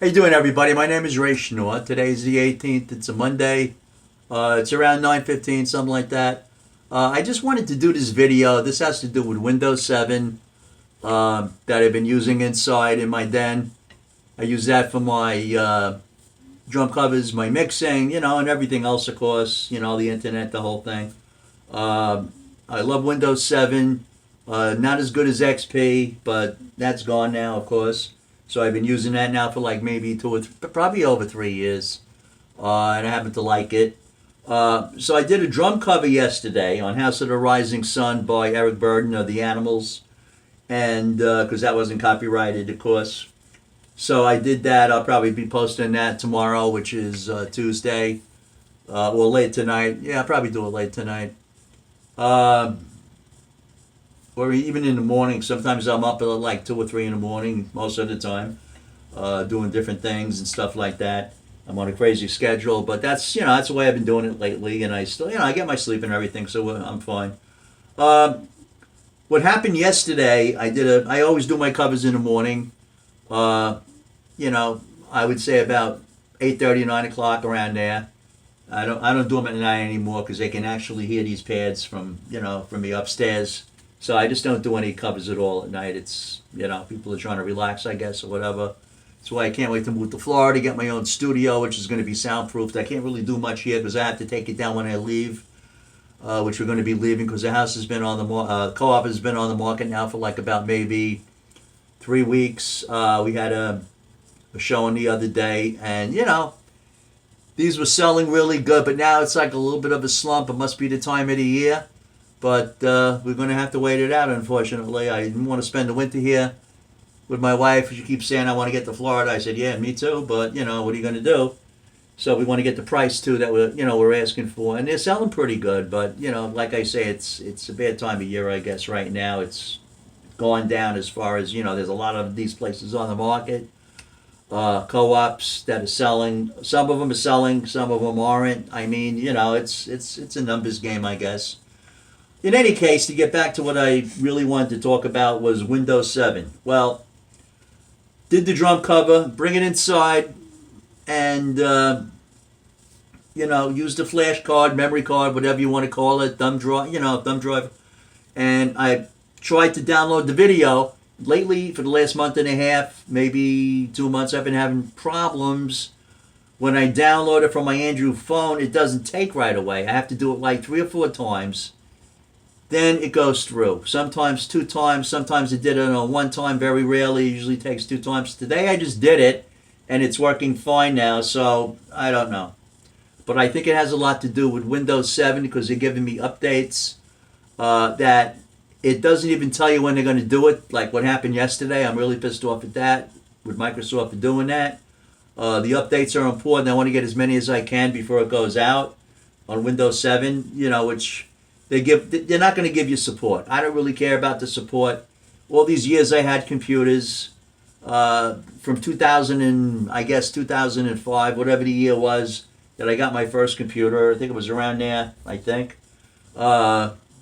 How you doing, everybody? My name is Ray Schnorr. Today's the 18th. It's a Monday. It's around 9:15, something like that. I just wanted to do this video. This has to do with Windows 7 that I've been using inside in my den. I use that for my drum covers, my mixing, and everything else, of course. The internet, the whole thing. I love Windows 7. Not as good as XP, but that's gone now, of course. So I've been using that now for like maybe probably over 3 years, and I happen to like it. So I did a drum cover yesterday on House of the Rising Sun by Eric Burdon of The Animals, and because that wasn't copyrighted, of course. So I did that. I'll probably be posting that tomorrow, which is Tuesday, or late tonight. Yeah, I'll probably do it late tonight. Or even in the morning. Sometimes I'm up at like 2 or 3 in the morning, most of the time, doing different things and stuff like that. I'm on a crazy schedule, but that's the way I've been doing it lately, and I still, I get my sleep and everything, so I'm fine. What happened yesterday? I always do my covers in the morning. I would say about 8:30, 9 o'clock, around there. I don't do them at night anymore because they can actually hear these pads from the upstairs. So I just don't do any covers at all at night. It's, people are trying to relax, I guess, or whatever. That's why I can't wait to move to Florida, get my own studio, which is going to be soundproofed. I can't really do much here because I have to take it down when I leave, which we're going to be leaving because the house has been on the co-op has been on the market now for like about maybe 3 weeks. We had a showing the other day, and these were selling really good, but now it's like a little bit of a slump. It must be the time of the year. But we're going to have to wait it out, unfortunately. I didn't want to spend the winter here with my wife. She keeps saying, I want to get to Florida. I said, yeah, me too. But, what are you going to do? So we want to get the price, too, that we're asking for. And they're selling pretty good. But, like I say, it's a bad time of year, I guess, right now. It's gone down as far as, there's a lot of these places on the market. Co-ops that are selling. Some of them are selling. Some of them aren't. I mean, it's a numbers game, I guess. In any case, to get back to what I really wanted to talk about was Windows 7. Well, did the drum cover, bring it inside, and, use the flash card, memory card, whatever you want to call it, thumb drive. And I tried to download the video. Lately, for the last month and a half, maybe 2 months, I've been having problems. When I download it from my Android phone, it doesn't take right away. I have to do it like 3 or 4 times. Then it goes through. Sometimes 2 times. Sometimes it did it on 1 time. Very rarely. It usually takes 2 times. Today I just did it, and it's working fine now. So I don't know. But I think it has a lot to do with Windows 7 because they're giving me updates that it doesn't even tell you when they're going to do it. Like what happened yesterday. I'm really pissed off at that with Microsoft for doing that. The updates are important. I want to get as many as I can before it goes out on Windows 7. Which they're not going to give you support. I don't really care about the support. All these years I had computers from 2000 and I guess 2005, whatever the year was that I got my first computer. I think it was around there. I think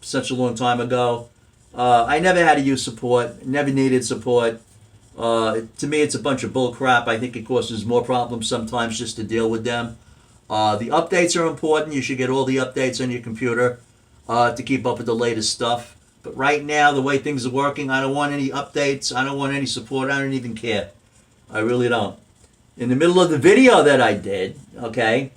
such a long time ago. I never had to use support. Never needed support. To me, it's a bunch of bull crap. I think it causes more problems sometimes just to deal with them. The updates are important. You should get all the updates on your computer. To keep up with the latest stuff. But right now, the way things are working, I don't want any updates. I don't want any support. I don't even care. I really don't. In the middle of the video that I did, okay,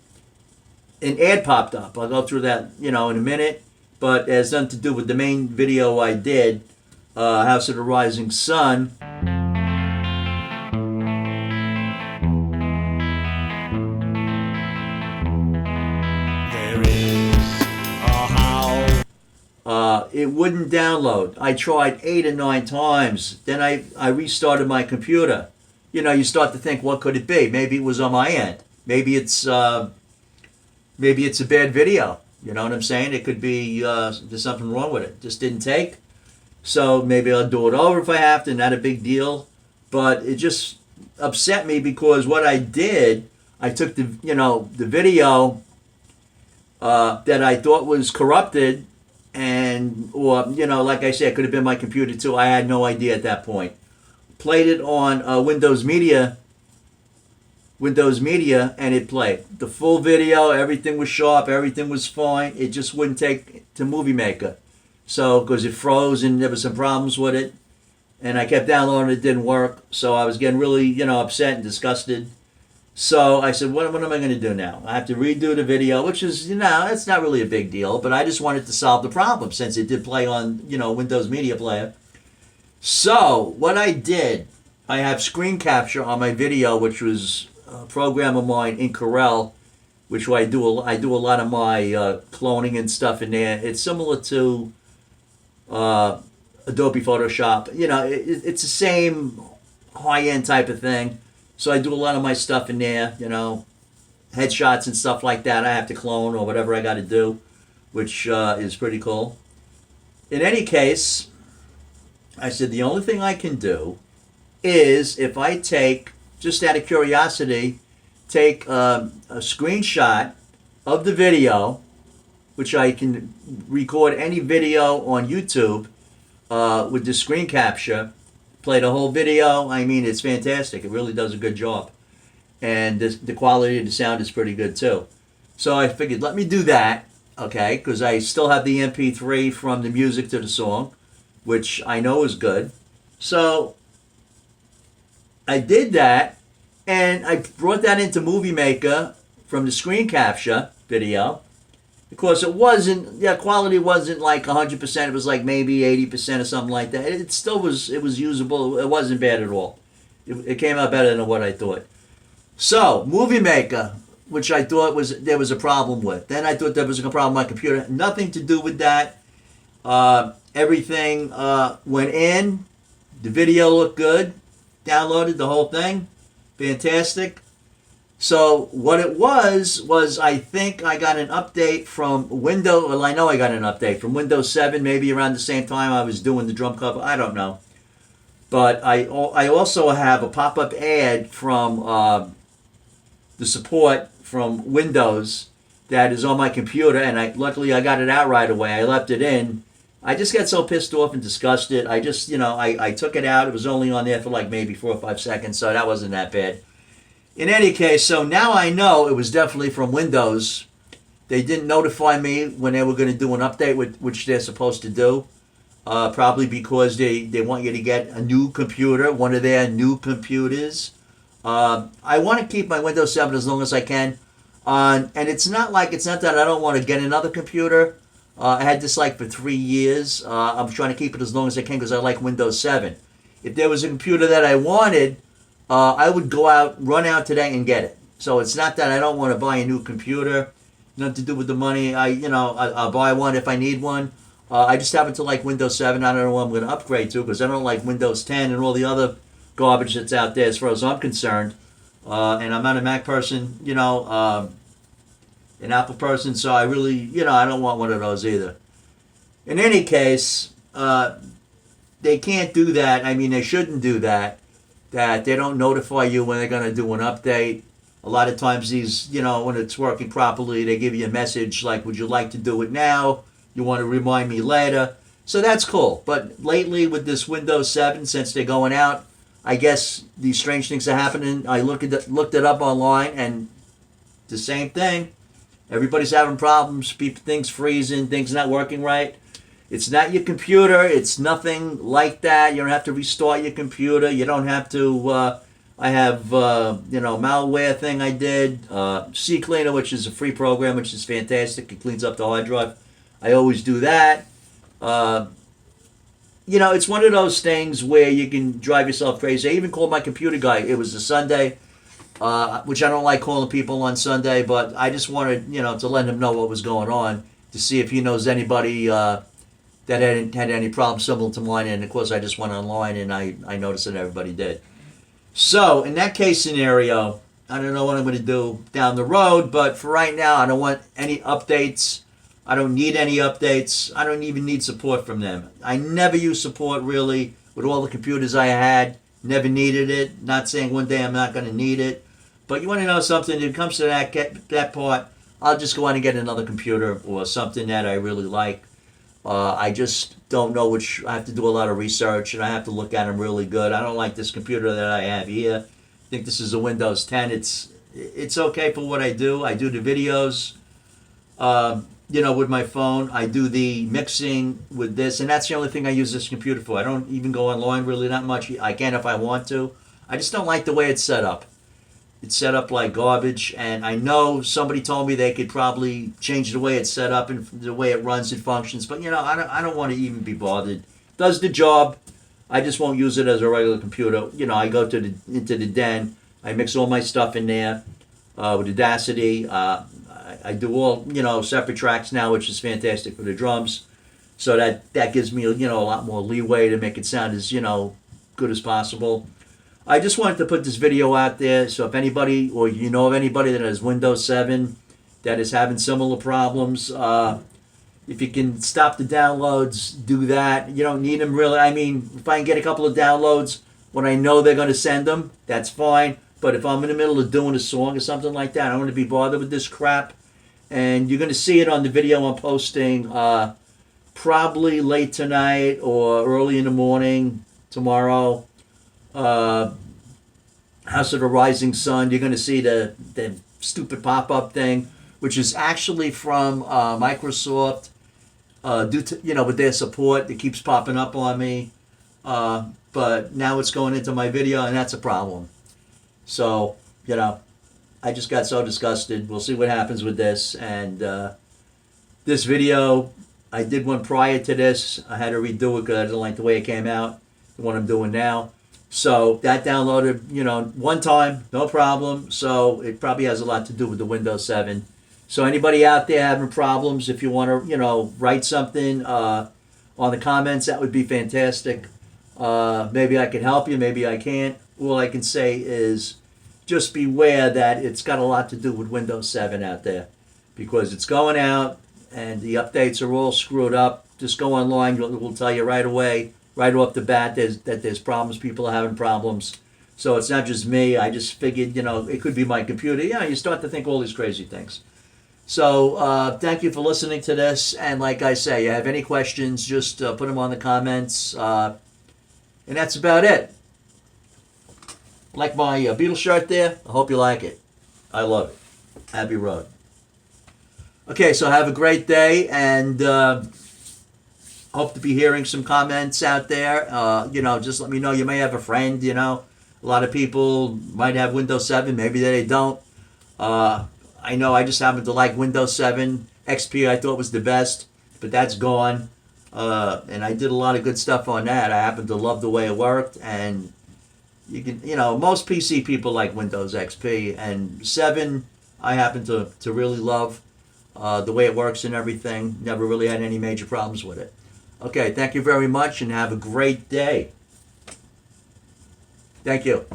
an ad popped up. I'll go through that, in a minute. But it has nothing to do with the main video I did, House of the Rising Sun. It wouldn't download. I tried 8 or 9 times. Then I restarted my computer. You start to think, what could it be? Maybe it was on my end. Maybe it's a bad video. You know what I'm saying? It could be there's something wrong with it. Just didn't take. So maybe I'll do it over if I have to. Not a big deal. But it just upset me because what I did, I took the video that I thought was corrupted. Or like I said, it could have been my computer too. I had no idea at that point. Played it on Windows Media Windows Media, and it played the full video. Everything was sharp, everything was fine. It just wouldn't take to Movie Maker, so because it froze and there was some problems with it, and I kept downloading it, didn't work. So I was getting really upset and disgusted. So I said, what am I going to do now? I have to redo the video, which is it's not really a big deal, but I just wanted to solve the problem since it did play on Windows Media Player. So what I did, I have screen capture on my video, which was a program of mine in Corel, which I do a lot of my cloning and stuff in there. It's similar to Adobe Photoshop. It's the same high-end type of thing. So I do a lot of my stuff in there, headshots and stuff like that. I have to clone or whatever I got to do, which is pretty cool. In any case, I said the only thing I can do is if I take, just out of curiosity, take a screenshot of the video, which I can record any video on YouTube with the screen capture, play the whole video. I mean, it's fantastic. It really does a good job. And the quality of the sound is pretty good too. So I figured, let me do that, okay, because I still have the MP3 from the music to the song, which I know is good. So I did that, and I brought that into Movie Maker from the screen capture video. Because it wasn't, quality wasn't like 100%. It was like maybe 80% or something like that. It still was, it was usable. It wasn't bad at all. It came out better than what I thought. So, Movie Maker, which I thought there was a problem with. Then I thought there was a problem with my computer. Nothing to do with that. Everything went in. The video looked good. Downloaded the whole thing. Fantastic. So what it was I think I got an update from Windows. Well, I know I got an update from Windows 7, maybe around the same time I was doing the drum cover. I don't know. But I also have a pop-up ad from the support from Windows that is on my computer, and luckily I got it out right away. I left it in. I just got so pissed off and disgusted. I just, I took it out. It was only on there for like maybe 4 or 5 seconds, so that wasn't that bad. In any case, so now I know it was definitely from Windows. They didn't notify me when they were going to do an update, which they're supposed to do. Probably because they want you to get a new computer, one of their new computers. I want to keep my Windows 7 as long as I can. And it's not that I don't want to get another computer. I had this like for 3 years. I'm trying to keep it as long as I can because I like Windows 7. If there was a computer that I wanted, I would run out today and get it. So it's not that I don't want to buy a new computer. Nothing to do with the money. I'll buy one if I need one. I just happen to like Windows 7. I don't know what I'm going to upgrade to because I don't like Windows 10 and all the other garbage that's out there as far as I'm concerned. And I'm not a Mac person, an Apple person, so I really, I don't want one of those either. In any case, they can't do that. I mean, they shouldn't do that. That they don't notify you when they're going to do an update. A lot of times these, when it's working properly, they give you a message like, would you like to do it now? You want to remind me later? So that's cool. But lately with this Windows 7, since they're going out, I guess these strange things are happening. I looked it up online, and the same thing. Everybody's having problems, things freezing, things not working right. It's not your computer. It's nothing like that. You don't have to restart your computer. You don't have to. I have malware thing I did. CCleaner, which is a free program, which is fantastic. It cleans up the hard drive. I always do that. It's one of those things where you can drive yourself crazy. I even called my computer guy. It was a Sunday, which I don't like calling people on Sunday, but I just wanted to let him know what was going on to see if he knows anybody. That hadn't had any problems similar to mine, and of course I just went online and I noticed that everybody did. So in that case scenario, I don't know what I'm going to do down the road, but for right now I don't want any updates. I don't need any updates. I don't even need support from them. I never use support really with all the computers I had. Never needed it. Not saying one day I'm not going to need it, but you want to know something? When it comes to that part, I'll just go on and get another computer or something that I really like. I just don't know which. I have to do a lot of research and I have to look at them really good. I don't like this computer that I have here. think this is a Windows 10. It's okay for what I do. I do the videos, with my phone. I do the mixing with this, and that's the only thing I use this computer for. I don't even go online really that much. I can if I want to. I just don't like the way it's set up. It's set up like garbage, and I know somebody told me they could probably change the way it's set up and the way it runs and functions, but I don't want to even be bothered. Does the job. I just won't use it as a regular computer. I go into the den. I mix all my stuff in there with Audacity. I do all separate tracks now, which is fantastic for the drums. So that gives me a lot more leeway to make it sound as good as possible. I just wanted to put this video out there, so if anybody or you know of anybody that has Windows 7 that is having similar problems, if you can stop the downloads, do that. You don't need them really. I mean, if I can get a couple of downloads when I know they're going to send them, that's fine. But if I'm in the middle of doing a song or something like that, I don't want to be bothered with this crap. And you're going to see it on the video I'm posting probably late tonight or early in the morning tomorrow. House of the Rising Sun. You're going to see the stupid pop-up thing, which is actually from Microsoft. Due to with their support, it keeps popping up on me. But now it's going into my video, and that's a problem. So I just got so disgusted. We'll see what happens with this. And this video, I did one prior to this. I had to redo it because I didn't like the way it came out. The one I'm doing now. So that downloaded, one time, no problem. So it probably has a lot to do with the Windows 7. So anybody out there having problems, if you want to, write something on the comments, that would be fantastic. Maybe I can help you, maybe I can't. All I can say is just beware that it's got a lot to do with Windows 7 out there, because it's going out and the updates are all screwed up. Just go online, we'll tell you right away, right off the bat, that there's problems, people are having problems. So it's not just me. I just figured, it could be my computer. You start to think all these crazy things. So thank you for listening to this. And like I say, you have any questions, just put them on the comments. And that's about it. Like my Beatles shirt there. I hope you like it. I love it. Abbey Road. Okay, so have a great day, and hope to be hearing some comments out there. Just let me know. You may have a friend, A lot of people might have Windows 7. Maybe they don't. I know I just happen to like Windows 7. XP I thought was the best, but that's gone. And I did a lot of good stuff on that. I happen to love the way it worked, and you can, most PC people like Windows XP, and 7 I happen to really love the way it works and everything. Never really had any major problems with it. Okay, thank you very much, and have a great day. Thank you.